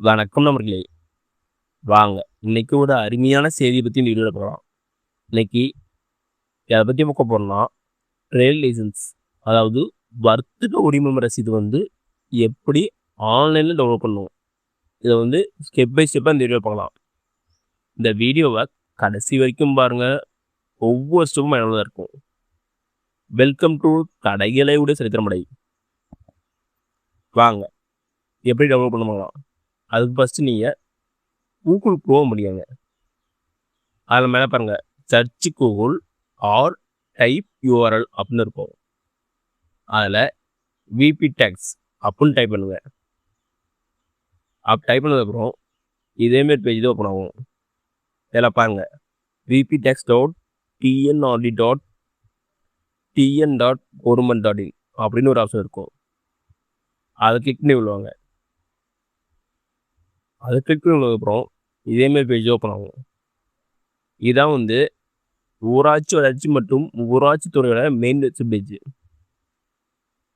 வணக்கம் நண்பர்களே. வாங்க இன்னைக்கு ஒரு அருமையான செய்தியை பற்றி இந்த வீடியோவில் பார்க்கலாம். இன்னைக்கு எதை பற்றி பார்க்க போறோம்னா, ட்ரேட் லைசன்ஸ், அதாவது வர்த்தக உரிமம் ரசீது எப்படி ஆன்லைனில் டவுன்லோட் பண்ணணும். இதை ஸ்டெப் பை ஸ்டெப்பாக இந்த வீடியோ பார்க்கலாம். இந்த வீடியோவை கடைசி வரைக்கும் பாருங்க, ஒவ்வொரு ஸ்டெப்பும் பயனுள்ளதாக இருக்கும். வெல்கம் டு கடைகளை விட சரித்திரமடை. வாங்க எப்படி டவுன்லோட் பண்ணுவாங்களாம். அதுக்கு ஃபஸ்ட்டு நீங்கள் கூகுள் க்ரோம் முடியுங்க. அதில் மேலே பாருங்கள், search Google or type URL அப்படின்னு இருக்கும். அதில் விபி டேக்ஸ் அப்படின்னு டைப் பண்ணுங்கள். டைப் பண்ணதுக்கப்புறம் இதேமாரி பேஜ் தான் ஓப்பன் ஆகும். இதில் பாருங்கள், vptax.tn.tn.government.in அப்படின்னு ஒரு ஆப்ஷன் இருக்கும். அதை கிளிக் பண்ணி விடுவாங்க. அதை கிளிக் பண்ணதுக்கப்புறம் இதேமாரி பேஜ் ஓப்பன் ஆகும். இதான் ஊராட்சி வளர்ச்சி மற்றும் ஊராட்சி துறையோட மெயின் வெப்சைட் பேஜ்.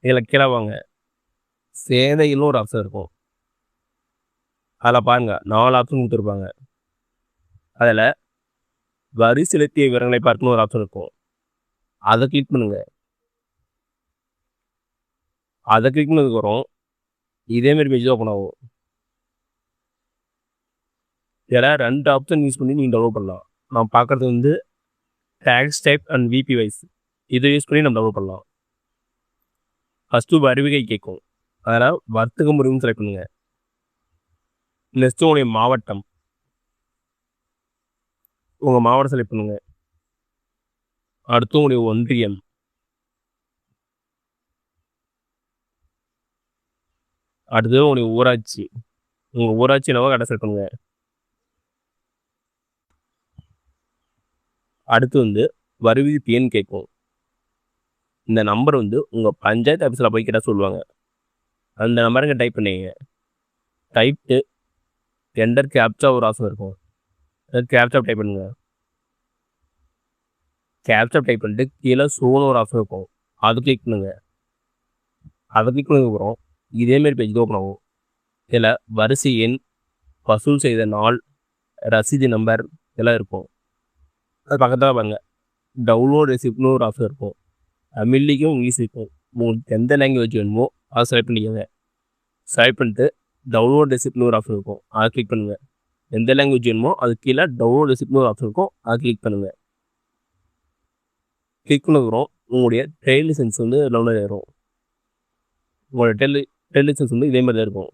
இதில் கீழே வாங்க, சேவைன்னு ஒரு ஆப்ஷன் இருக்கும். அதில் பாருங்க 4 ஆப்ஷன் கொடுத்துருப்பாங்க. அதில் வரி செலுத்திய விவரங்களை பார்க்கணும் ஒரு ஆப்ஷன் இருக்கும். அதை கிளிக் பண்ணுங்க. அதை கிளிக் பண்ணதுக்கப்புறம் இதேமாரி பேஜ் ஓப்பன் ஆகும். இதில் 2 ஆப்ஷன் யூஸ் பண்ணி நீங்கள் டவுன்லோட் பண்ணலாம். நான் பார்க்குறது tax type and VB wise. இதை யூஸ் பண்ணி நம்ம டவுன்லோட் பண்ணலாம். ஃபஸ்ட்டு வருகை கேட்கும். அதில் வர்த்தக முறையும் செலக்ட் பண்ணுங்கள். நெக்ஸ்ட்டு உங்களுடைய மாவட்டம், உங்கள் மாவட்டம் செலக்ட் பண்ணுங்கள். அடுத்து உங்களுடைய ஒன்றியம், அடுத்தது உங்களுடைய ஊராட்சி, உங்கள் ஊராட்சி என்னவோ கடை செலக்ட் பண்ணுங்கள். அடுத்து வருவிப்பு எண் கேட்கும். இந்த நம்பர் உங்கள் பஞ்சாயத்து ஆஃபீஸில் போய் கேட்டால் சொல்லுவாங்க. அந்த நம்பருங்க டைப் பண்ணிங்க. டைப்ட்டு என்டர் கேப்சா ஒரு ஆப்ஷன் இருக்கும். கேப்சா டைப் பண்ணுங்க. கேப்சா டைப் பண்ணிட்டு கீழே ஷோன்னு ஒரு ஆப்ஷன் இருக்கும். அது கிளிக் பண்ணுங்க. அதை கிளிக் பண்ணதுக்கப்புறம் இதேமாரி பேஜ் ஓப்பன் ஆகும். இதில் வரிசை எண், வசூல் செய்த நாள், ரசீது நம்பர் இதெல்லாம் இருக்கும். அது பக்கத்தில் பாருங்க, டவுன்லோட் ரெசிப்ட்னு ஒரு ஆப்ஷன் இருக்கும். தமிழ்லையும் இங்கிலீஷுக்கும் உங்களுக்கு எந்த லாங்குவேஜ் வேணுமோ அதை செலக்ட் பண்ணிக்கோங்க. செலக்ட் பண்ணிட்டு டவுன்லோட் ரெசிப்ட்னு ஒரு ஆப்ஷன் இருக்கும். அதை கிளிக் பண்ணுங்கள். எந்த லாங்குவேஜ் வேணுமோ அது கீழே டவுன்லோட் ரெசிப்ட்னு ஒரு ஆப்ஷன் இருக்கும். அதை கிளிக் பண்ணுங்கள். கிளிக் பண்ணதுக்கப்புறம் உங்களுடைய ட்ரேட் லைசன்ஸ் டவுன்லோட் ஆகிடும். உங்களோட ட்ரேட் லைசன்ஸ் இதே மாதிரி தான் இருக்கும்.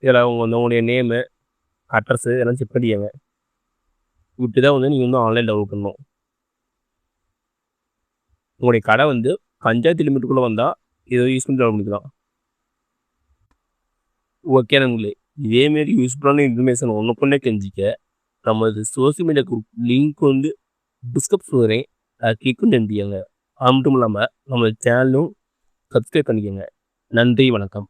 இதில் உங்களுடைய நேமு, அட்ரஸு இதெல்லாம் செக் பண்ணிக்கோங்க. இப்படி தான் நீங்கள் ஆன்லைன் டவுன்லோட் பண்ணணும். உங்களுடைய கடை பஞ்சாயத்து லிமிட்டுக்குள்ளே வந்தால் இதை யூஸ் பண்ணி டவுன்லோட் பண்ணிக்கலாம். ஓகே நண்பர்களே, இதேமாரி யூஸ்ஃபுல்லான இன்ஃபர்மேஷன் ஒன்றுக்குன்னே தெரிஞ்சிக்க நமது social media group link description வரேன். அதை கிளிக் பண்ணி தெரிஞ்சுக்கோங்க. அது மட்டும் இல்லாமல் நம்ம சேனலும் சப்ஸ்கிரைப் பண்ணிக்கோங்க. நன்றி, வணக்கம்.